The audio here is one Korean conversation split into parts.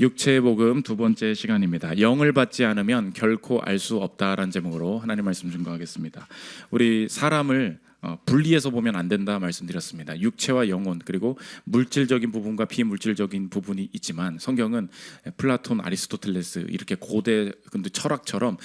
육체의 복음 두 번째 시간입니다. 영을 받지 않으면 결코 알 수 없다라는 제목으로 하나님 말씀 증거하겠습니다. 우리 사람을 분리해서 보면 안 된다 말씀드렸습니다. 육체와 영혼 그리고 물질적인 부분과 비물질적인 부분이 있지만 성경은 플라톤, 아리스토텔레스 이렇게 고대 철학처럼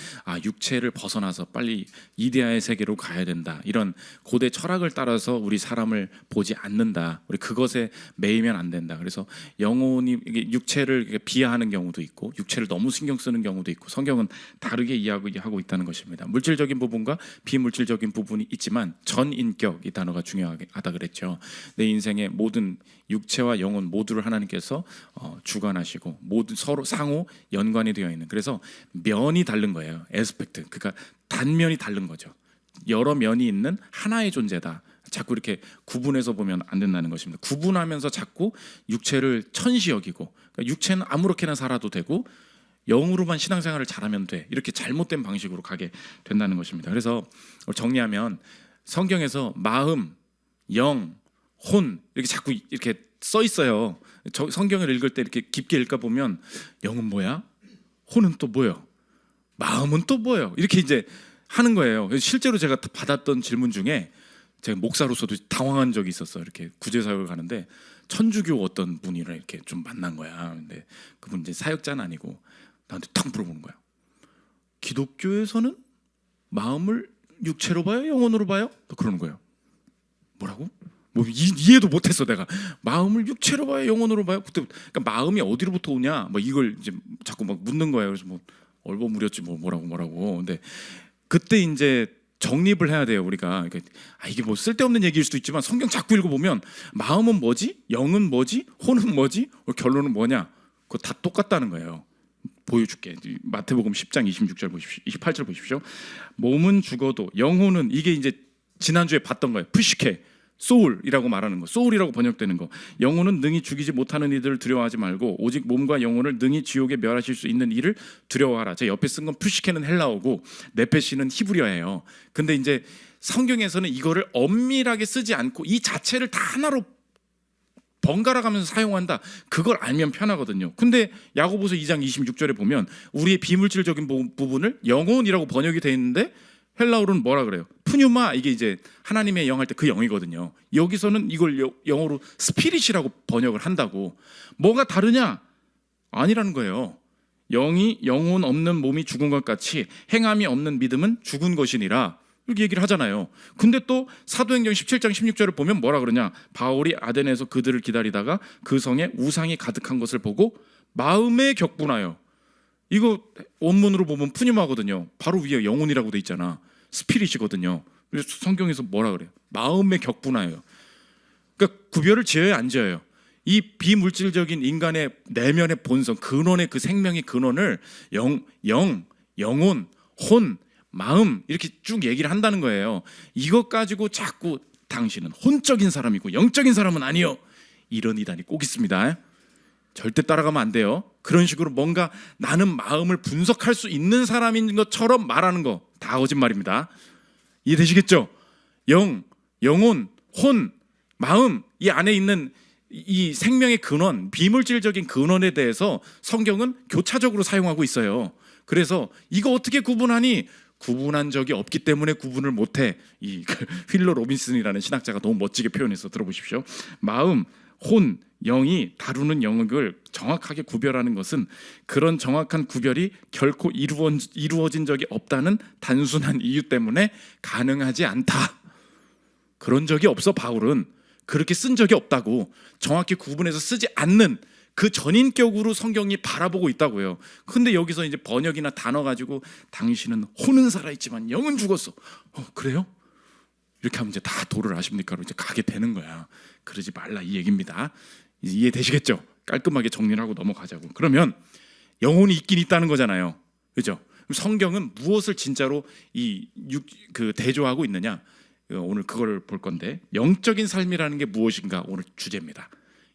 육체를 벗어나서 빨리 이데아의 세계로 가야 된다 이런 고대 철학을 따라서 우리 사람을 보지 않는다. 우리 그것에 매이면 안 된다. 그래서 영혼이 육체를 비하하는 경우도 있고 육체를 너무 신경 쓰는 경우도 있고 성경은 다르게 이야기하고 있다는 것입니다. 물질적인 부분과 비물질적인 부분이 있지만 전인격 이 단어가 중요하다 그랬죠. 내 인생의 모든 육체와 영혼 모두를 하나님께서 주관하시고 모두 서로 상호 연관이 되어 있는, 그래서 면이 다른 거예요. 에스펙트, 그러니까 단면이 다른 거죠. 여러 면이 있는 하나의 존재다. 자꾸 이렇게 구분해서 보면 안 된다는 것입니다. 구분하면서 자꾸 육체를 천시 여기고, 그러니까 육체는 아무렇게나 살아도 되고 영으로만 신앙생활을 잘하면 돼, 이렇게 잘못된 방식으로 가게 된다는 것입니다. 그래서 정리하면 성경에서 마음, 영, 혼 이렇게 자꾸 이렇게 써 있어요. 성경을 읽을 때 이렇게 깊게 읽다 보면 영은 뭐야? 혼은 또 뭐예요? 마음은 또 뭐예요? 이렇게 이제 하는 거예요. 실제로 제가 받았던 질문 중에 제가 목사로서도 당황한 적이 있었어요. 이렇게 구제사역을 가는데 천주교 어떤 분이랑 이렇게 좀 만난 거야. 근데 그분 이제 사역자는 아니고 나한테 탁 물어보는 거야. 기독교에서는 마음을 육체로 봐요? 영혼으로 봐요? 그러는 거예요. 뭐라고? 뭐 이해도 못했어 내가. 마음을 육체로 봐요? 영혼으로 봐요? 그때 그러니까 마음이 어디로부터 오냐? 뭐 이걸 이제 자꾸 막 묻는 거예요. 그래서 뭐 얼버무렸지 뭐라고. 근데 그때 이제 정립을 해야 돼요 우리가. 그러니까 이게 뭐 쓸데없는 얘기일 수도 있지만 성경 자꾸 읽어보면 마음은 뭐지? 영은 뭐지? 혼은 뭐지? 결론은 뭐냐? 그거 다 똑같다는 거예요. 보여줄게. 마태복음 10장 26절 보십시오. 28절 보십시오. 몸은 죽어도 영혼은, 이게 이제 지난주에 봤던 거예요. 푸시케, 소울이라고 말하는 거, 소울이라고 번역되는 거. 영혼은 능히 죽이지 못하는 이들을 두려워하지 말고 오직 몸과 영혼을 능히 지옥에 멸하실 수 있는 이를 두려워하라. 제 옆에 쓴 건 푸시케는 헬라어고 네페시는 히브리어예요. 근데 이제 성경에서는 이거를 엄밀하게 쓰지 않고 이 자체를 다 하나로 번갈아 가면서 사용한다. 그걸 알면 편하거든요. 근데 야고보서 2장 26절에 보면 우리의 비물질적인 부분을 영혼이라고 번역이 되어 있는데 헬라어로는 뭐라 그래요? 푸뉴마, 이게 이제 하나님의 영 할 때 그 영이거든요. 여기서는 이걸 영어로 스피릿이라고 번역을 한다고. 뭐가 다르냐? 아니라는 거예요. 영이 영혼 없는 몸이 죽은 것 같이 행함이 없는 믿음은 죽은 것이니라. 이렇게 얘기를 하잖아요. 근데 또 사도행전 17장 16절을 보면 뭐라 그러냐? 바울이 아덴에서 그들을 기다리다가 그 성에 우상이 가득한 것을 보고 마음에 격분하여, 이거 원문으로 보면 푸니마거든요. 바로 위에 영혼이라고 돼 있잖아. 스피릿이거든요. 그래서 성경에서 뭐라 그래요? 마음에 격분하여. 그러니까 구별을 지어야 안 지어요. 이 비물질적인 인간의 내면의 본성, 근원의 그 생명의 근원을 영혼, 혼, 마음 이렇게 쭉 얘기를 한다는 거예요. 이것 가지고 자꾸 당신은 혼적인 사람이고 영적인 사람은 아니요, 이런 이단이 꼭 있습니다. 절대 따라가면 안 돼요. 그런 식으로 뭔가 나는 마음을 분석할 수 있는 사람인 것처럼 말하는 거 다 거짓말입니다. 이해되시겠죠? 영혼, 혼, 마음, 이 안에 있는 이 생명의 근원, 비물질적인 근원에 대해서 성경은 교차적으로 사용하고 있어요. 그래서 이거 어떻게 구분하니? 구분한 적이 없기 때문에 구분을 못해. 이 휠러 로빈슨이라는 신학자가 너무 멋지게 표현해서 들어보십시오. 마음, 혼, 영이 다루는 영역을 정확하게 구별하는 것은 그런 정확한 구별이 결코 이루어진 적이 없다는 단순한 이유 때문에 가능하지 않다. 그런 적이 없어. 바울은 그렇게 쓴 적이 없다고. 정확히 구분해서 쓰지 않는 그 전인격으로 성경이 바라보고 있다고요. 근데 여기서 이제 번역이나 단어 가지고 당신은 혼은 살아있지만 영은 죽었어. 그래요? 이렇게 하면 이제 다 도를 아십니까로 이제 가게 되는 거야. 그러지 말라 이 얘기입니다. 이해되시겠죠? 깔끔하게 정리를 하고 넘어가자고. 그러면 영혼이 있긴 있다는 거잖아요. 그죠? 성경은 무엇을 진짜로 대조하고 있느냐? 오늘 그걸 볼 건데, 영적인 삶이라는 게 무엇인가 오늘 주제입니다.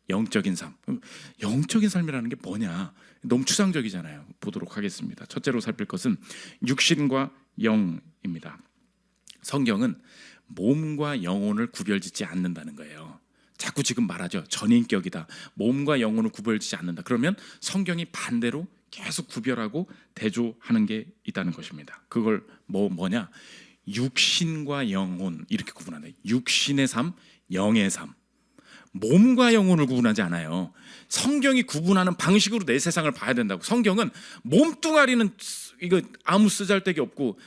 영적인 삶. 영적인 삶이라는 게 뭐냐? 너무 추상적이잖아요. 보도록 하겠습니다. 첫째로 살필 것은 육신과 영입니다. 성경은 몸과 영혼을 구별짓지 않는다는 거예요. 자꾸 지금 말하죠. 전인격이다. 몸과 영혼을 구별지지 않는다. 그러면 성경이 반대로 계속 구별하고 대조하는 게 있다는 것입니다. 그걸 뭐냐? 육신과 영혼 이렇게 구분한다. 육신의 삶, 영의 삶. 몸과 영혼을 구분하지 않아요. 성경이 구분하는 방식으로 내 세상을 봐야 된다고. 성경은 몸뚱아리는 이거 아무 쓰잘데기 없고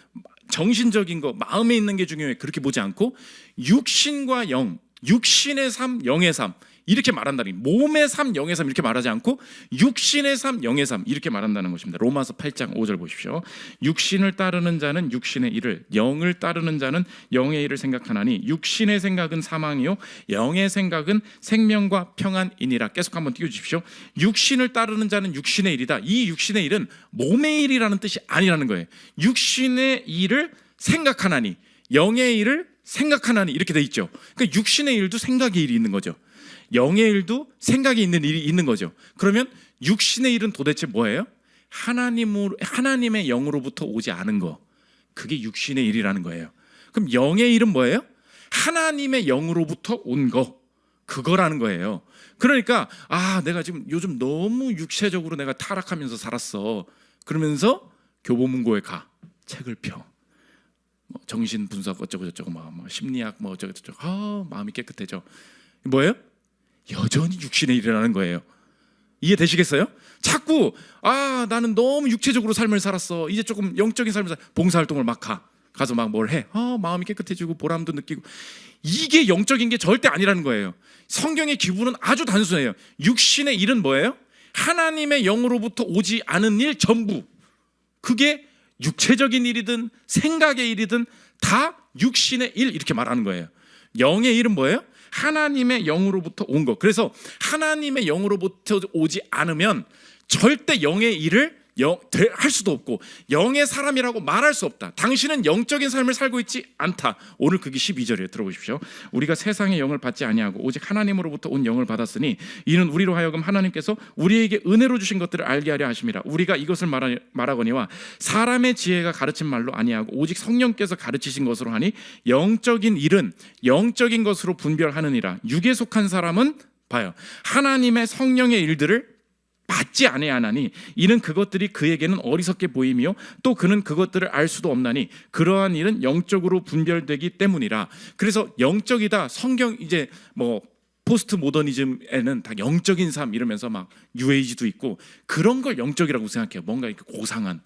정신적인 거, 마음에 있는 게 중요해. 그렇게 보지 않고 육신과 영, 육신의 삶, 영의 삶 이렇게 말한다니. 몸의 삶, 영의 삶 이렇게 말하지 않고 육신의 삶, 영의 삶 이렇게 말한다는 것입니다. 로마서 8장 5절 보십시오. 육신을 따르는 자는 육신의 일을, 영을 따르는 자는 영의 일을 생각하나니 육신의 생각은 사망이요 영의 생각은 생명과 평안이니라. 계속 한번 띄워주십시오. 육신을 따르는 자는 육신의 일이다. 이 육신의 일은 몸의 일이라는 뜻이 아니라는 거예요. 육신의 일을 생각하나니 영의 일을 생각하나니 이렇게 돼 있죠. 그러니까 육신의 일도 생각의 일이 있는 거죠. 영의 일도 생각이 있는 일이 있는 거죠. 그러면 육신의 일은 도대체 뭐예요? 하나님의 영으로부터 오지 않은 거. 그게 육신의 일이라는 거예요. 그럼 영의 일은 뭐예요? 하나님의 영으로부터 온 거. 그거라는 거예요. 그러니까 내가 지금 요즘 너무 육체적으로 내가 타락하면서 살았어. 그러면서 교보문고에 가. 책을 펴. 정신 분석 어쩌고 저쩌고 심리학 어쩌고 저쩌고 마음이 깨끗해져. 뭐예요? 여전히 육신의 일이라는 거예요. 이해되시겠어요? 자꾸 나는 너무 육체적으로 삶을 살았어. 이제 조금 영적인 삶을 봉사활동을 막 가서 막 뭘 해. 마음이 깨끗해지고 보람도 느끼고. 이게 영적인 게 절대 아니라는 거예요. 성경의 기분은 아주 단순해요. 육신의 일은 뭐예요? 하나님의 영으로부터 오지 않은 일 전부. 그게 육체적인 일이든 생각의 일이든 다 육신의 일 이렇게 말하는 거예요. 영의 일은 뭐예요? 하나님의 영으로부터 온 것. 그래서 하나님의 영으로부터 오지 않으면 절대 영의 일을 할 수도 없고 영의 사람이라고 말할 수 없다. 당신은 영적인 삶을 살고 있지 않다. 오늘 그게 12절이에요. 들어보십시오. 우리가 세상의 영을 받지 아니하고 오직 하나님으로부터 온 영을 받았으니 이는 우리로 하여금 하나님께서 우리에게 은혜로 주신 것들을 알게 하려 하심이라. 우리가 이것을 말하거니와 사람의 지혜가 가르친 말로 아니하고 오직 성령께서 가르치신 것으로 하니 영적인 일은 영적인 것으로 분별하느니라. 육에 속한 사람은 봐요. 하나님의 성령의 일들을 받지 아니하나니 이는 그것들이 그에게는 어리석게 보이며 또 그는 그것들을 알 수도 없나니 그러한 일은 영적으로 분별되기 때문이라. 그래서 영적이다. 성경 이제 포스트 모더니즘에는 다 영적인 삶 이러면서 막 뉴에이지도 있고 그런 걸 영적이라고 생각해요. 뭔가 이렇게 고상한.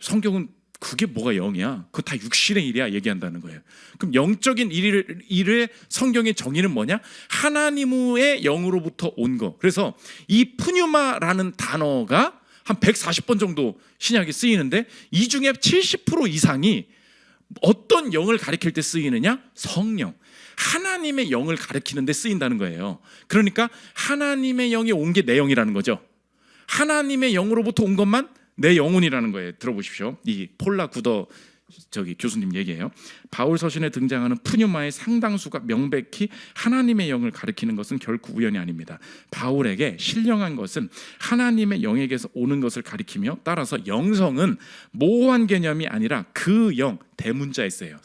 성경은 그게 뭐가 영이야? 그거 다 육신의 일이야 얘기한다는 거예요. 그럼 영적인 일의 성경의 정의는 뭐냐? 하나님의 영으로부터 온 거. 그래서 이 푸뉴마라는 단어가 한 140번 정도 신약에 쓰이는데 이 중에 70% 이상이 어떤 영을 가리킬 때 쓰이느냐? 성령. 하나님의 영을 가리키는 데 쓰인다는 거예요. 그러니까 하나님의 영이 온 게 내 영이라는 거죠. 하나님의 영으로부터 온 것만 내 영혼이라는 거예요. 들어보십시오. 이 폴라 구더 교수님 얘기예요. 바울 서신에 등장하는 푸뉴마의 상당수가 명백히 하나님의 영을 가리키는 것은 결코 우연이 아닙니다. 바울에게 신령한 것은 하나님의 영에게서 오는 것을 가리키며 따라서 영성은 모호한 개념이 아니라 그 영, 대문자에 쓰여요.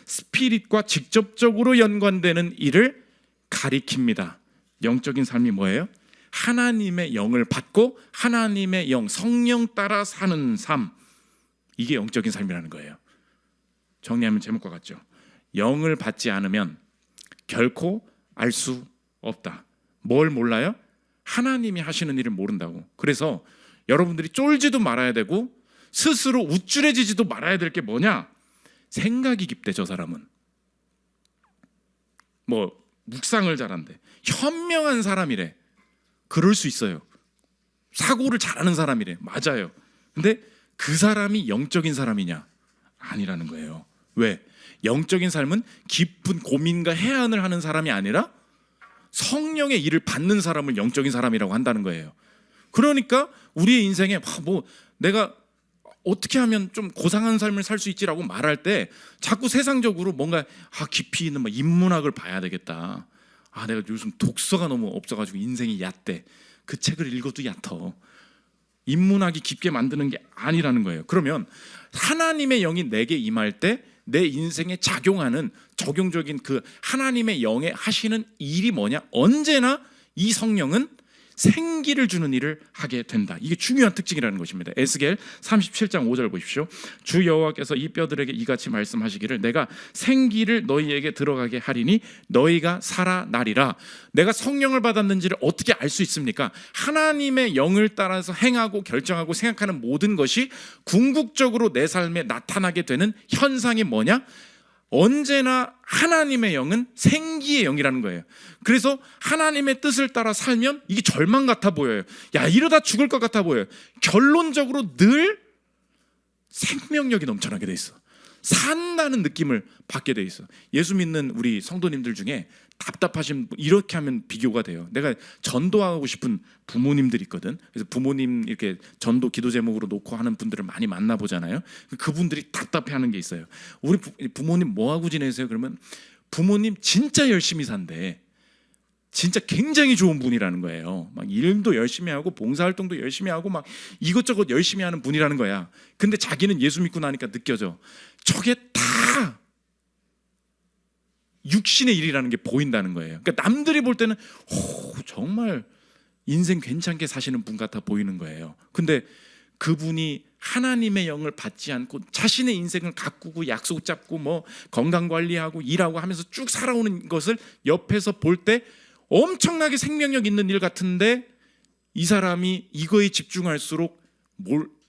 스피릿과 직접적으로 연관되는 일을 가리킵니다. 영적인 삶이 뭐예요? 하나님의 영을 받고 하나님의 영, 성령 따라 사는 삶. 이게 영적인 삶이라는 거예요. 정리하면 제목과 같죠. 영을 받지 않으면 결코 알 수 없다. 뭘 몰라요? 하나님이 하시는 일을 모른다고. 그래서 여러분들이 쫄지도 말아야 되고 스스로 우쭐해지지도 말아야 될 게 뭐냐? 생각이 깊대. 저 사람은 묵상을 잘한대. 현명한 사람이래. 그럴 수 있어요. 사고를 잘하는 사람이래. 맞아요. 근데 그 사람이 영적인 사람이냐? 아니라는 거예요. 왜? 영적인 삶은 깊은 고민과 해안을 하는 사람이 아니라 성령의 일을 받는 사람을 영적인 사람이라고 한다는 거예요. 그러니까 우리의 인생에 내가 어떻게 하면 좀 고상한 삶을 살 수 있지라고 말할 때 자꾸 세상적으로 뭔가 깊이 있는 인문학을 봐야 되겠다. 내가 요즘 독서가 너무 없어가지고 인생이 얕대. 그 책을 읽어도 얕어. 인문학이 깊게 만드는 게 아니라는 거예요. 그러면 하나님의 영이 내게 임할 때 내 인생에 작용하는 적용적인 그 하나님의 영에 하시는 일이 뭐냐? 언제나 이 성령은 생기를 주는 일을 하게 된다. 이게 중요한 특징이라는 것입니다. 에스겔 37장 5절 보십시오. 주 여호와께서 이 뼈들에게 이같이 말씀하시기를 내가 생기를 너희에게 들어가게 하리니 너희가 살아나리라. 내가 성령을 받았는지를 어떻게 알 수 있습니까? 하나님의 영을 따라서 행하고 결정하고 생각하는 모든 것이 궁극적으로 내 삶에 나타나게 되는 현상이 뭐냐? 언제나 하나님의 영은 생기의 영이라는 거예요. 그래서 하나님의 뜻을 따라 살면 이게 절망 같아 보여요. 야, 이러다 죽을 것 같아 보여요. 결론적으로 늘 생명력이 넘쳐나게 돼 있어. 산다는 느낌을 받게 돼 있어. 예수 믿는 우리 성도님들 중에 답답하신 분, 이렇게 하면 비교가 돼요. 내가 전도하고 싶은 부모님들이 있거든. 그래서 부모님 이렇게 전도 기도 제목으로 놓고 하는 분들을 많이 만나보잖아요. 그분들이 답답해하는 게 있어요. 우리 부모님 뭐 하고 지내세요? 그러면 부모님 진짜 열심히 산대. 진짜 굉장히 좋은 분이라는 거예요. 막 일도 열심히 하고 봉사활동도 열심히 하고 막 이것저것 열심히 하는 분이라는 거야. 근데 자기는 예수 믿고 나니까 느껴져. 저게 다 육신의 일이라는 게 보인다는 거예요. 그러니까 남들이 볼 때는 정말 인생 괜찮게 사시는 분 같아 보이는 거예요. 근데 그분이 하나님의 영을 받지 않고 자신의 인생을 가꾸고 약속 잡고 뭐 건강 관리하고 일하고 하면서 쭉 살아오는 것을 옆에서 볼 때 엄청나게 생명력 있는 일 같은데 이 사람이 이거에 집중할수록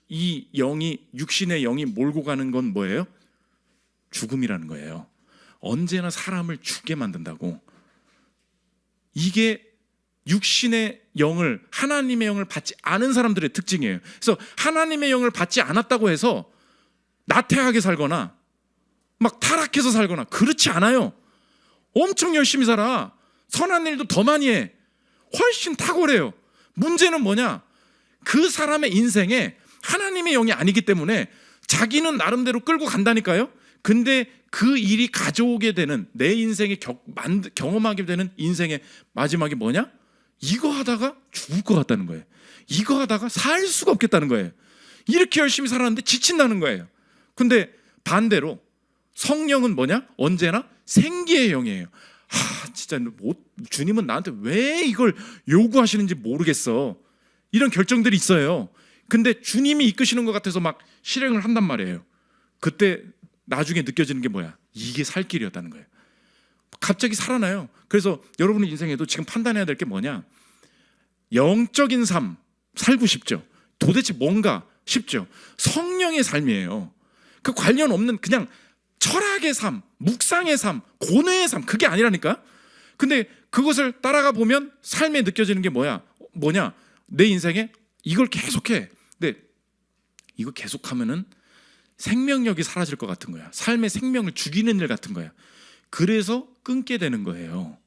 이 영이 육신의 영이 몰고 가는 건 뭐예요? 죽음이라는 거예요. 언제나 사람을 죽게 만든다고. 이게 육신의 영을 하나님의 영을 받지 않은 사람들의 특징이에요. 그래서 하나님의 영을 받지 않았다고 해서 나태하게 살거나 막 타락해서 살거나 그렇지 않아요. 엄청 열심히 살아. 선한 일도 더 많이 해. 훨씬 탁월해요. 문제는 뭐냐? 그 사람의 인생에 하나님의 영이 아니기 때문에 자기는 나름대로 끌고 간다니까요. 근데 그 일이 가져오게 되는 내 인생에 경험하게 되는 인생의 마지막이 뭐냐? 이거 하다가 죽을 것 같다는 거예요. 이거 하다가 살 수가 없겠다는 거예요. 이렇게 열심히 살았는데 지친다는 거예요. 근데 반대로 성령은 뭐냐? 언제나 생기의 영이에요. 진짜 주님은 나한테 왜 이걸 요구하시는지 모르겠어. 이런 결정들이 있어요. 근데 주님이 이끄시는 것 같아서 막 실행을 한단 말이에요. 그때 나중에 느껴지는 게 뭐야? 이게 살 길이었다는 거예요. 갑자기 살아나요. 그래서 여러분의 인생에도 지금 판단해야 될 게 뭐냐? 영적인 삶 살고 싶죠. 도대체 뭔가 싶죠. 성령의 삶이에요. 그 관련 없는 그냥 철학의 삶, 묵상의 삶, 고뇌의 삶, 그게 아니라니까. 근데 그것을 따라가 보면 삶에 느껴지는 게 뭐냐? 내 인생에 이걸 계속해. 근데 이거 계속하면은 생명력이 사라질 것 같은 거야. 삶의 생명을 죽이는 일 같은 거야. 그래서 끊게 되는 거예요.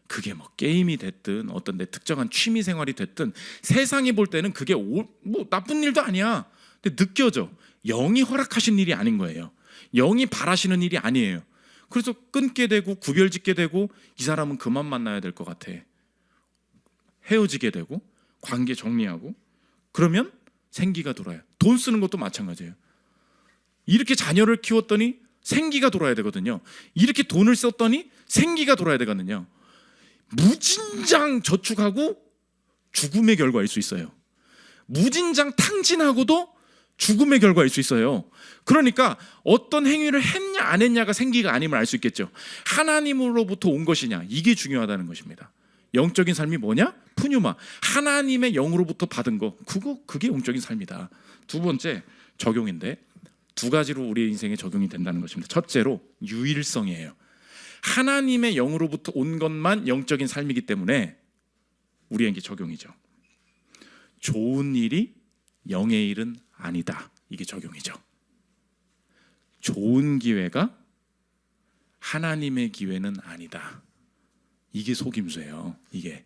그게 뭐 게임이 됐든 어떤 내 특정한 취미 생활이 됐든 세상이 볼 때는 그게 뭐 나쁜 일도 아니야. 근데 느껴져. 영이 허락하신 일이 아닌 거예요. 영이 바라시는 일이 아니에요. 그래서 끊게 되고 구별짓게 되고 이 사람은 그만 만나야 될 것 같아. 헤어지게 되고 관계 정리하고 그러면 생기가 돌아요. 돈 쓰는 것도 마찬가지예요. 이렇게 자녀를 키웠더니 생기가 돌아야 되거든요. 이렇게 돈을 썼더니 생기가 돌아야 되거든요. 무진장 저축하고 죽음의 결과일 수 있어요. 무진장 탕진하고도 죽음의 결과일 수 있어요. 그러니까 어떤 행위를 했냐 안 했냐가 생기가 아님을 알 수 있겠죠. 하나님으로부터 온 것이냐, 이게 중요하다는 것입니다. 영적인 삶이 뭐냐? 푸뉴마, 하나님의 영으로부터 받은 거, 그게 영적인 삶이다. 두 번째 적용인데 두 가지로 우리의 인생에 적용이 된다는 것입니다. 첫째로 유일성이에요. 하나님의 영으로부터 온 것만 영적인 삶이기 때문에 우리에게 적용이죠. 좋은 일이 영의 일은 아니다. 이게 적용이죠. 좋은 기회가 하나님의 기회는 아니다. 이게 속임수예요. 이게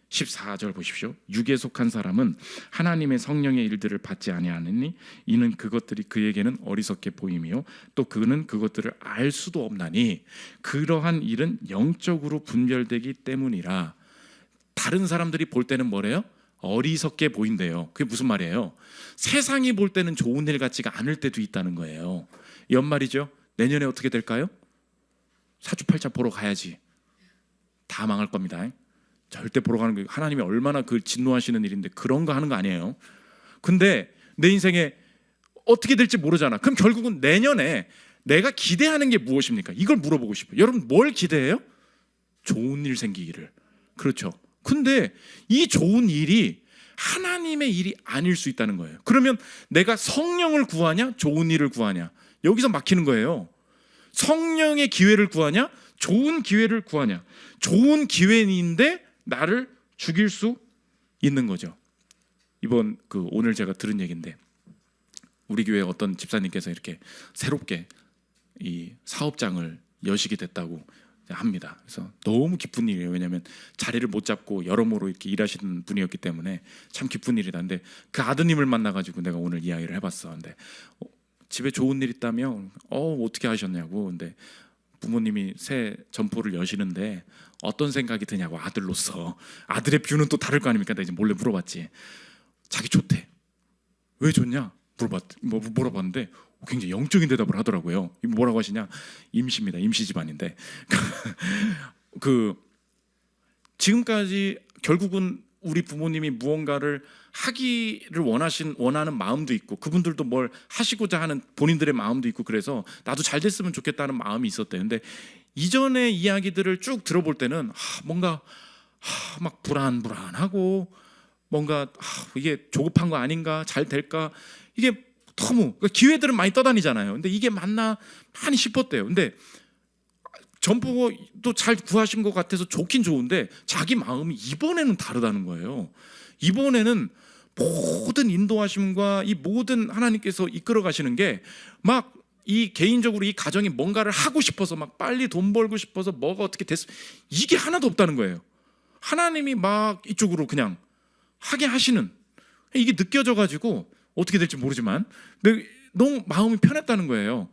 14절 보십시오. 육에 속한 사람은 하나님의 성령의 일들을 받지 아니하느니 이는 그것들이 그에게는 어리석게 보임이요 또 그는 그것들을 알 수도 없나니 그러한 일은 영적으로 분별되기 때문이라. 다른 사람들이 볼 때는 뭐래요? 어리석게 보인대요. 그게 무슨 말이에요? 세상이 볼 때는 좋은 일 같지가 않을 때도 있다는 거예요. 연말이죠. 내년에 어떻게 될까요? 사주팔자 보러 가야지. 다 망할 겁니다. 절대 보러 가는 게 하나님이 얼마나 그 진노하시는 일인데 그런 거 하는 거 아니에요. 근데 내 인생에 어떻게 될지 모르잖아. 그럼 결국은 내년에 내가 기대하는 게 무엇입니까? 이걸 물어보고 싶어요. 여러분 뭘 기대해요? 좋은 일 생기기를. 그렇죠. 근데 이 좋은 일이 하나님의 일이 아닐 수 있다는 거예요. 그러면 내가 성령을 구하냐 좋은 일을 구하냐, 여기서 막히는 거예요. 성령의 기회를 구하냐 좋은 기회를 구하냐. 좋은 기회인데 나를 죽일 수 있는 거죠. 이번 오늘 제가 들은 얘기인데, 우리 교회 어떤 집사님께서 이렇게 새롭게 이 사업장을 여시게 됐다고 합니다. 그래서 너무 기쁜 일이에요. 왜냐하면 자리를 못 잡고 여러모로 이렇게 일하시는 분이었기 때문에 참 기쁜 일이다. 근데 그 아드님을 만나가지고 내가 오늘 이야기를 해봤어. 근데 집에 좋은 일 있다며 어떻게 하셨냐고. 근데 부모님이 새 점포를 여시는데 어떤 생각이 드냐고, 아들로서. 아들의 뷰는 또 다를 거 아닙니까? 내가 이제 몰래 물어봤지. 자기 좋대. 왜 좋냐 물어봤는데 굉장히 영적인 대답을 하더라고요. 뭐라고 하시냐, 임시입니다. 임시 집안인데 지금까지 결국은 우리 부모님이 무언가를 하기를 원하는 마음도 있고, 그분들도 뭘 하시고자 하는 본인들의 마음도 있고, 그래서 나도 잘 됐으면 좋겠다는 마음이 있었대요. 근데 이전의 이야기들을 쭉 들어볼 때는 뭔가 막 불안하고, 뭔가 이게 조급한 거 아닌가, 잘 될까, 이게 너무 기회들은 많이 떠다니잖아요. 근데 이게 맞나 많이 싶었대요. 근데 점포도 잘 구하신 것 같아서 좋긴 좋은데 자기 마음이 이번에는 다르다는 거예요. 이번에는 모든 인도하심과 이 모든 하나님께서 이끌어 가시는 게 막 이 개인적으로 이 가정이 뭔가를 하고 싶어서 막 빨리 돈 벌고 싶어서 뭐가 어떻게 됐어, 이게 하나도 없다는 거예요. 하나님이 막 이쪽으로 그냥 하게 하시는, 이게 느껴져 가지고 어떻게 될지 모르지만 너무 마음이 편했다는 거예요.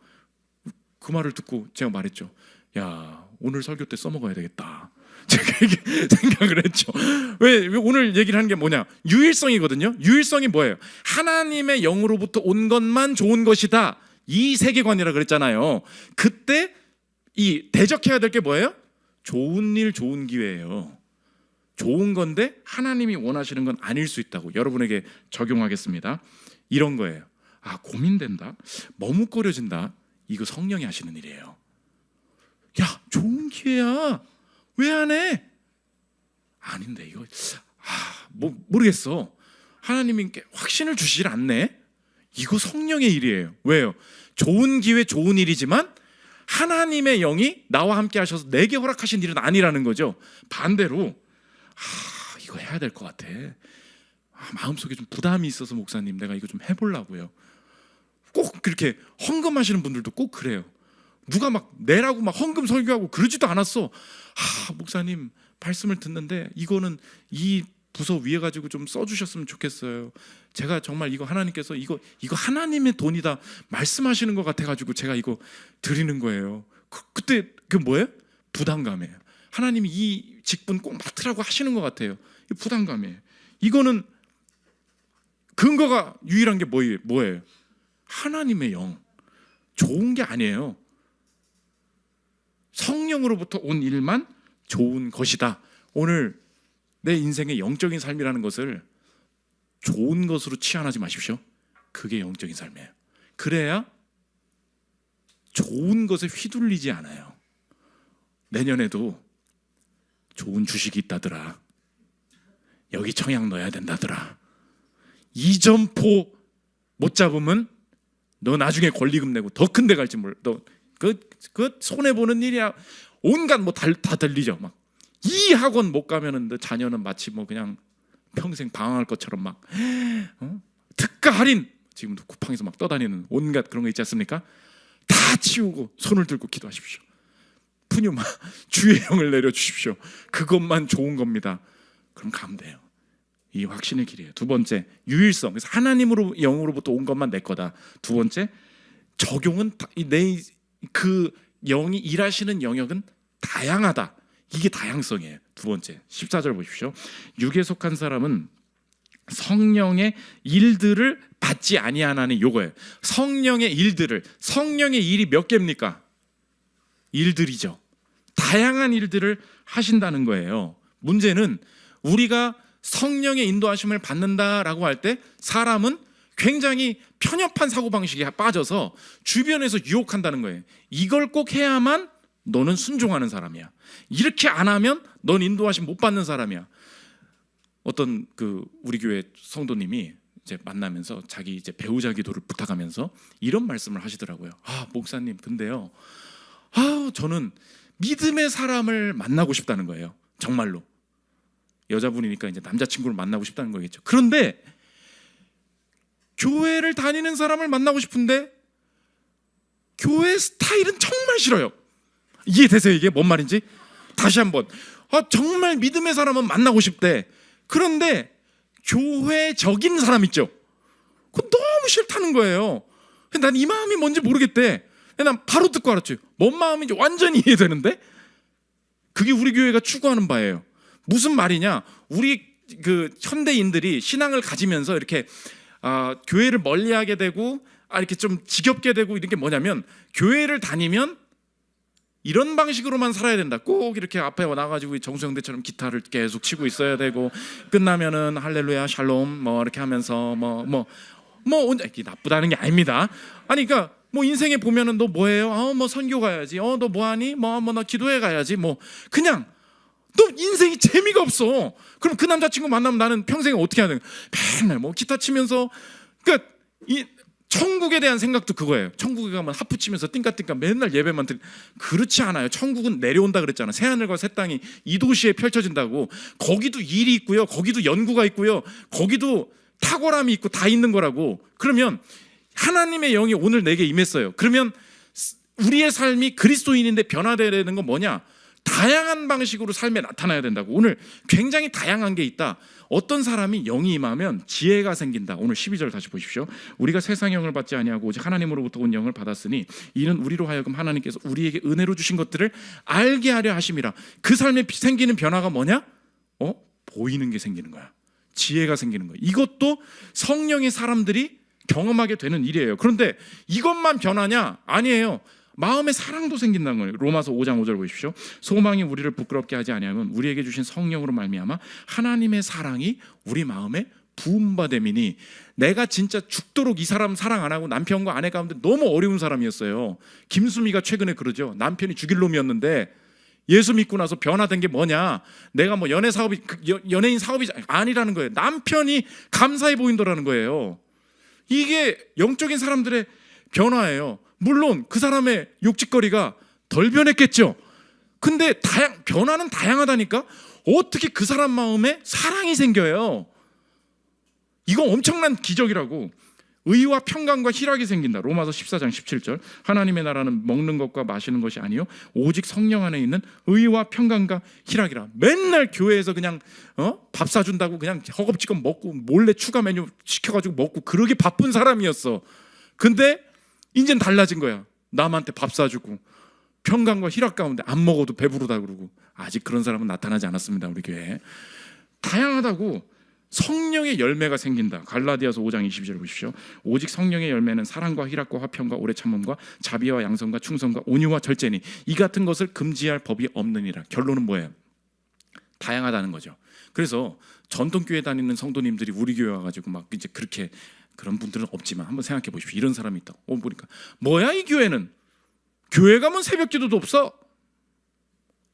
그 말을 듣고 제가 말했죠. 야, 오늘 설교 때 써먹어야 되겠다. 제가 이렇게 생각을 했죠. 왜 오늘 얘기를 하는 게 뭐냐, 유일성이거든요. 유일성이 뭐예요? 하나님의 영으로부터 온 것만 좋은 것이다, 이 세계관이라 그랬잖아요. 그때 이 대적해야 될 게 뭐예요? 좋은 일, 좋은 기회예요. 좋은 건데 하나님이 원하시는 건 아닐 수 있다고 여러분에게 적용하겠습니다. 이런 거예요. 고민된다, 머뭇거려진다, 이거 성령이 하시는 일이에요. 야, 좋은 기회야, 왜 안 해? 아닌데 이거 모르겠어, 하나님이 확신을 주시질 않네. 이거 성령의 일이에요. 왜요? 좋은 기회, 좋은 일이지만 하나님의 영이 나와 함께 하셔서 내게 허락하신 일은 아니라는 거죠. 반대로 이거 해야 될 것 같아, 마음속에 좀 부담이 있어서 목사님 내가 이거 좀 해보려고요. 꼭 그렇게 헌금하시는 분들도 꼭 그래요. 누가 막 내라고 막 헌금 설교하고 그러지도 않았어. 목사님 말씀을 듣는데 이거는 이 부서 위에 가지고 좀 써주셨으면 좋겠어요. 제가 정말 이거 하나님께서 이거 하나님의 돈이다 말씀하시는 것 같아가지고 제가 이거 드리는 거예요. 그때 뭐예요? 부담감이에요. 하나님이 이 직분 꼭 맡으라고 하시는 것 같아요. 이 부담감이에요. 이거는 근거가 유일한 게 뭐예요? 하나님의 영. 좋은 게 아니에요. 성령으로부터 온 일만 좋은 것이다. 오늘 내 인생의 영적인 삶이라는 것을 좋은 것으로 치환하지 마십시오. 그게 영적인 삶이에요. 그래야 좋은 것에 휘둘리지 않아요. 내년에도 좋은 주식이 있다더라, 여기 청약 넣어야 된다더라, 이 점포 못 잡으면 너 나중에 권리금 내고 더 큰 데 갈지 몰라, 너 그 손해 보는 일이야. 온갖 다 들리죠. 막 이 학원 못 가면은 너 자녀는 마치 그냥 평생 방황할 것처럼 막 특가 할인, 지금도 쿠팡에서 막 떠다니는 온갖 그런 거 있지 않습니까? 다 치우고 손을 들고 기도하십시오. 푸뉴마 주의 영을 내려주십시오. 그것만 좋은 겁니다. 그럼 가면 돼요. 이 확신의 길이에요. 두 번째, 유일성. 그래서 하나님으로 영으로부터 온 것만 내 거다. 두 번째, 적용은 그 영이 일하시는 영역은 다양하다. 이게 다양성이에요. 두 번째, 14절 보십시오. 육에 속한 사람은 성령의 일들을 받지 아니하나니 요거예요. 성령의 일들을, 성령의 일이 몇 개입니까? 일들이죠. 다양한 일들을 하신다는 거예요. 문제는 우리가 성령의 인도하심을 받는다라고 할 때 사람은 굉장히 편협한 사고방식에 빠져서 주변에서 유혹한다는 거예요. 이걸 꼭 해야만 너는 순종하는 사람이야. 이렇게 안 하면 넌 인도하심 못 받는 사람이야. 어떤 우리 교회 성도님이 이제 만나면서 자기 이제 배우자 기도를 부탁하면서 이런 말씀을 하시더라고요. 목사님, 근데요, 저는 믿음의 사람을 만나고 싶다는 거예요. 정말로. 여자분이니까 이제 남자친구를 만나고 싶다는 거겠죠. 그런데 교회를 다니는 사람을 만나고 싶은데 교회 스타일은 정말 싫어요. 이해되세요? 이게 뭔 말인지? 다시 한번. 정말 믿음의 사람은 만나고 싶대. 그런데 교회적인 사람 있죠? 그건 너무 싫다는 거예요. 난 이 마음이 뭔지 모르겠대. 난 바로 듣고 알았죠. 뭔 마음인지 완전히 이해되는데? 그게 우리 교회가 추구하는 바예요. 무슨 말이냐? 우리 현대인들이 신앙을 가지면서 이렇게 교회를 멀리하게 되고 이렇게 좀 지겹게 되고 이런 게 뭐냐면, 교회를 다니면 이런 방식으로만 살아야 된다. 꼭 이렇게 앞에 나가지고 정수영대처럼 기타를 계속 치고 있어야 되고, 끝나면은 할렐루야 샬롬 이렇게 하면서 이게 나쁘다는 게 아닙니다. 그러니까 인생에 보면은 너 뭐해요? 선교 가야지. 너 뭐하니? 나 기도회 가야지. 그냥 너 인생이 재미가 없어. 그럼 그 남자친구 만나면 나는 평생에 어떻게 해야 되는 거야? 맨날 기타 치면서. 그러니까 이 천국에 대한 생각도 그거예요. 천국에 가면 하프 치면서 띵까띵까 맨날 예배만 드리. 그렇지 않아요. 천국은 내려온다 그랬잖아. 새하늘과 새 땅이 이 도시에 펼쳐진다고. 거기도 일이 있고요, 거기도 연구가 있고요, 거기도 탁월함이 있고 다 있는 거라고. 그러면 하나님의 영이 오늘 내게 임했어요. 그러면 우리의 삶이 그리스도인인데 변화되는 건 뭐냐? 다양한 방식으로 삶에 나타나야 된다고. 오늘 굉장히 다양한 게 있다. 어떤 사람이 영이 임하면 지혜가 생긴다. 오늘 12절 다시 보십시오. 우리가 세상 영을 받지 아니하고 오직 하나님으로부터 온 영을 받았으니 이는 우리로 하여금 하나님께서 우리에게 은혜로 주신 것들을 알게 하려 하심이라. 그 삶에 생기는 변화가 뭐냐? 보이는 게 생기는 거야. 지혜가 생기는 거야. 이것도 성령의 사람들이 경험하게 되는 일이에요. 그런데 이것만 변하냐? 아니에요. 마음의 사랑도 생긴다는 거예요. 로마서 5장 5절 보십시오. 소망이 우리를 부끄럽게 하지 아니하면 우리에게 주신 성령으로 말미암아 하나님의 사랑이 우리 마음에 부음받음이니. 내가 진짜 죽도록 이 사람 사랑 안 하고 남편과 아내 가운데 너무 어려운 사람이었어요. 김수미가 최근에 그러죠. 남편이 죽일 놈이었는데 예수 믿고 나서 변화된 게 뭐냐? 내가 연예인 사업이 아니라는 거예요. 남편이 감사해 보인다라는 거예요. 이게 영적인 사람들의 변화예요. 물론 그 사람의 욕짓거리가 덜 변했겠죠. 근데 변화는 다양하다니까. 어떻게 그 사람 마음에 사랑이 생겨요? 이거 엄청난 기적이라고. 의와 평강과 희락이 생긴다. 로마서 14장 17절. 하나님의 나라는 먹는 것과 마시는 것이 아니요 오직 성령 안에 있는 의와 평강과 희락이라. 맨날 교회에서 그냥 밥 사준다고 그냥 허겁지겁 먹고 몰래 추가 메뉴 시켜가지고 먹고 그러게 바쁜 사람이었어. 근데 이젠 달라진 거야. 남한테 밥 사주고 평강과 희락 가운데 안 먹어도 배부르다 그러고. 아직 그런 사람은 나타나지 않았습니다. 우리 교회에. 다양하다고. 성령의 열매가 생긴다. 갈라디아서 5장 22절 보십시오. 오직 성령의 열매는 사랑과 희락과 화평과 오래 참음과 자비와 양선과 충성과 온유와 절제니 이 같은 것을 금지할 법이 없느니라. 결론은 뭐예요? 다양하다는 거죠. 그래서 전통교회 다니는 성도님들이 우리 교회 와가지고 막 이제 그렇게, 그런 분들은 없지만 한번 생각해 보십시오. 이런 사람이 있다. 보니까 뭐야 이 교회는? 교회 가면 새벽 기도도 없어?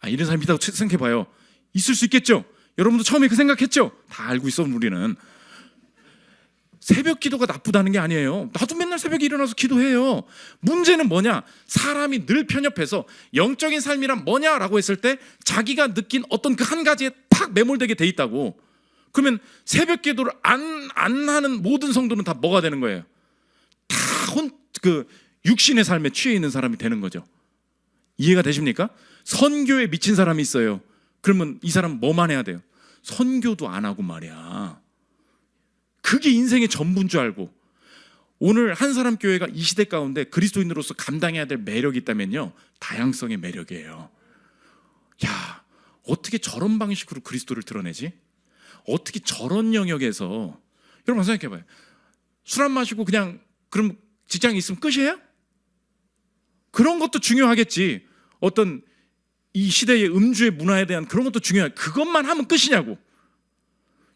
이런 사람이 있다고 생각해 봐요. 있을 수 있겠죠? 여러분도 처음에 그 생각했죠? 다 알고 있어. 우리는 새벽 기도가 나쁘다는 게 아니에요. 나도 맨날 새벽에 일어나서 기도해요. 문제는 뭐냐? 사람이 늘 편협해서 영적인 삶이란 뭐냐라고 했을 때 자기가 느낀 어떤 그 한 가지에 탁 매몰되게 돼 있다고. 그러면 새벽 기도를 안 하는 모든 성도는 다 뭐가 되는 거예요? 다 육신의 삶에 취해 있는 사람이 되는 거죠. 이해가 되십니까? 선교에 미친 사람이 있어요. 그러면 이 사람은 뭐만 해야 돼요? 선교도 안 하고 말이야. 그게 인생의 전부인 줄 알고. 오늘 한 사람 교회가 이 시대 가운데 그리스도인으로서 감당해야 될 매력이 있다면요, 다양성의 매력이에요. 야, 어떻게 저런 방식으로 그리스도를 드러내지? 어떻게 저런 영역에서, 여러분 생각해봐요. 술 안 마시고 그냥 그럼 직장에 있으면 끝이에요? 그런 것도 중요하겠지. 어떤 이 시대의 음주의 문화에 대한 그런 것도 중요해. 그것만 하면 끝이냐고.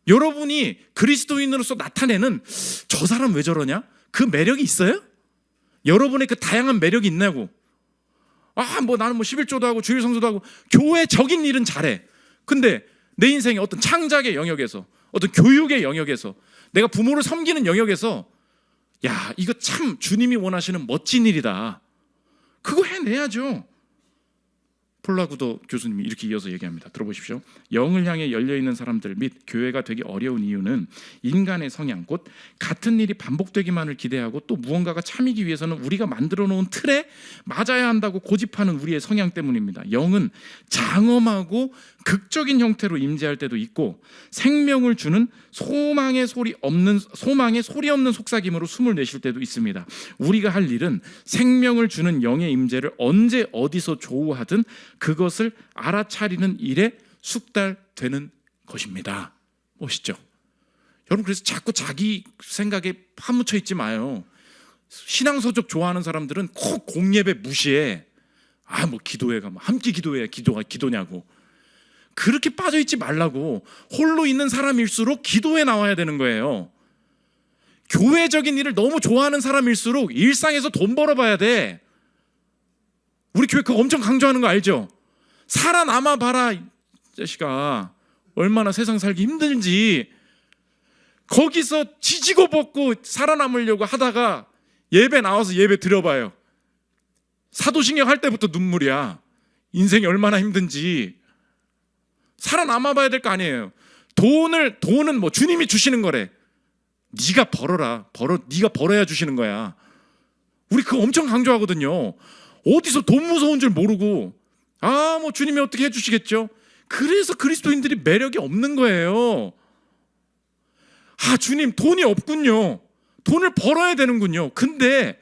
여러분이 그리스도인으로서 나타내는 저 사람 왜 저러냐? 그 매력이 있어요? 여러분의 그 다양한 매력이 있냐고. 나는 11조도 하고 주일 성수도 하고 교회적인 일은 잘해. 근데 내 인생의 어떤 창작의 영역에서, 어떤 교육의 영역에서, 내가 부모를 섬기는 영역에서 야, 이거 참 주님이 원하시는 멋진 일이다. 그거 해내야죠. 폴라구도 교수님이 이렇게 이어서 얘기합니다. 들어보십시오. 영을 향해 열려있는 사람들 및 교회가 되기 어려운 이유는 인간의 성향, 곧 같은 일이 반복되기만을 기대하고 또 무언가가 참이기 위해서는 우리가 만들어 놓은 틀에 맞아야 한다고 고집하는 우리의 성향 때문입니다. 영은 장엄하고 극적인 형태로 임재할 때도 있고 생명을 주는 소망의 소리 없는 속삭임으로 숨을 내쉴 때도 있습니다. 우리가 할 일은 생명을 주는 영의 임재를 언제 어디서 조우하든 그것을 알아차리는 일에 숙달되는 것입니다. 멋있죠? 여러분, 그래서 자꾸 자기 생각에 파묻혀 있지 마요. 신앙서적 좋아하는 사람들은 꼭 공예배 무시해. 기도회 가면 함께 기도해야 기도냐고. 그렇게 빠져 있지 말라고. 홀로 있는 사람일수록 기도에 나와야 되는 거예요. 교회적인 일을 너무 좋아하는 사람일수록 일상에서 돈 벌어봐야 돼. 우리 교회 그거 엄청 강조하는 거 알죠? 살아남아 봐라, 이 자식아. 얼마나 세상 살기 힘든지. 거기서 지지고 볶고 살아남으려고 하다가 예배 나와서 예배 드려봐요. 사도신경 할 때부터 눈물이야. 인생이 얼마나 힘든지. 살아남아 봐야 될 거 아니에요. 돈은 주님이 주시는 거래. 네가 벌어라. 네가 벌어야 주시는 거야. 우리 그거 엄청 강조하거든요. 어디서 돈 무서운 줄 모르고 주님이 어떻게 해주시겠죠. 그래서 그리스도인들이 매력이 없는 거예요. 주님 돈이 없군요. 돈을 벌어야 되는군요. 근데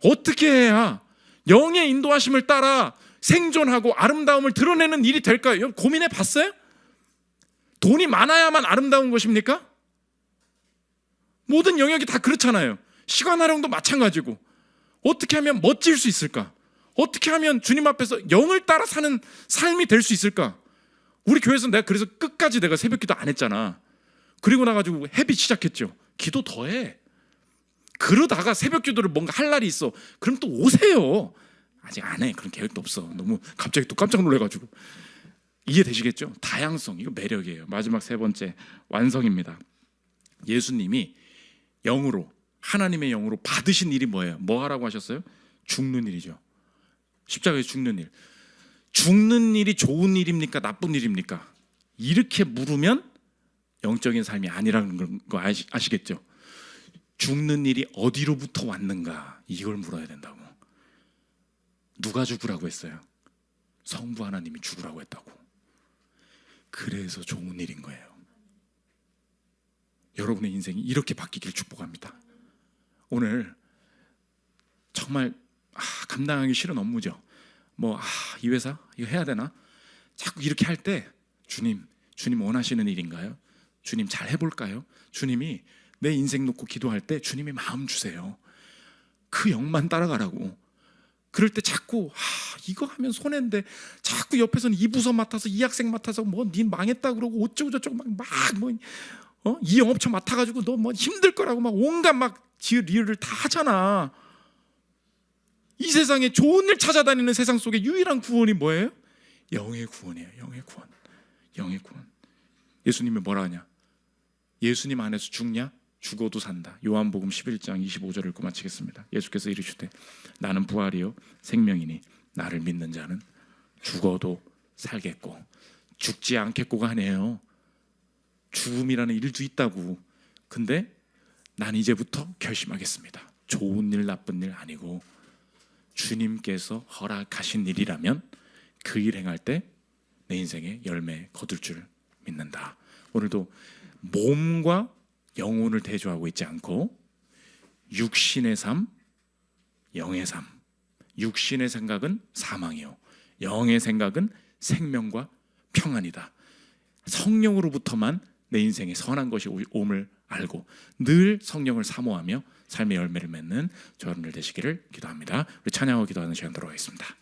어떻게 해야 영의 인도하심을 따라 생존하고 아름다움을 드러내는 일이 될까요? 고민해 봤어요? 돈이 많아야만 아름다운 것입니까? 모든 영역이 다 그렇잖아요. 시간 활용도 마찬가지고. 어떻게 하면 멋질 수 있을까? 어떻게 하면 주님 앞에서 영을 따라 사는 삶이 될 수 있을까? 우리 교회에서 내가 그래서 끝까지 내가 새벽 기도 안 했잖아. 그리고 나가지고 헤비 시작했죠. 기도 더 해. 그러다가 새벽 기도를 뭔가 할 날이 있어. 그럼 또 오세요. 아직 안 해. 그런 계획도 없어. 너무 갑자기 또 깜짝 놀래가지고. 이해되시겠죠? 다양성, 이거 매력이에요. 마지막 세 번째, 완성입니다. 예수님이 영으로, 하나님의 영으로 받으신 일이 뭐예요? 뭐 하라고 하셨어요? 죽는 일이죠. 십자가에서 죽는 일. 죽는 일이 좋은 일입니까? 나쁜 일입니까? 이렇게 물으면 영적인 삶이 아니라는 거 아시겠죠? 죽는 일이 어디로부터 왔는가? 이걸 물어야 된다고. 누가 죽으라고 했어요? 성부 하나님이 죽으라고 했다고. 그래서 좋은 일인 거예요. 여러분의 인생이 이렇게 바뀌길 축복합니다. 오늘 정말 감당하기 싫은 업무죠. 이 회사 이거 해야 되나? 자꾸 이렇게 할 때 주님 원하시는 일인가요? 주님 잘 해볼까요? 주님이 내 인생 놓고 기도할 때 주님이 마음 주세요. 그 영만 따라가라고. 그럴 때 자꾸 이거 하면 손해인데 자꾸 옆에서는 이 부서 맡아서 이 학생 맡아서 니 망했다 그러고 어쩌고 저쩌고 이 영업처 맡아가지고 너 힘들 거라고 온갖 리을을 다 하잖아. 이 세상에 좋은 일 찾아다니는 세상 속에 유일한 구원이 뭐예요? 영의 구원이에요. 영의 구원. 영의 구원. 예수님이 뭐라 하냐? 예수님 안에서 죽냐? 죽어도 산다. 요한복음 11장 25절을 읽고 마치겠습니다. 예수께서 이르시되 나는 부활이요 생명이니 나를 믿는 자는 죽어도 살겠고. 죽지 않겠고가 아니에요. 죽음이라는 일도 있다고. 근데 난 이제부터 결심하겠습니다. 좋은 일 나쁜 일 아니고 주님께서 허락하신 일이라면 그 일 행할 때 내 인생에 열매 거둘 줄 믿는다. 오늘도 몸과 영혼을 대조하고 있지 않고 육신의 삶, 영의 삶. 육신의 생각은 사망이요 영의 생각은 생명과 평안이다. 성령으로부터만 내 인생에 선한 것이 옴을 알고 늘 성령을 사모하며 삶의 열매를 맺는 저여러분들 되시기를 기도합니다. 우리 찬양하고 기도하는 시간 들어가겠습니다.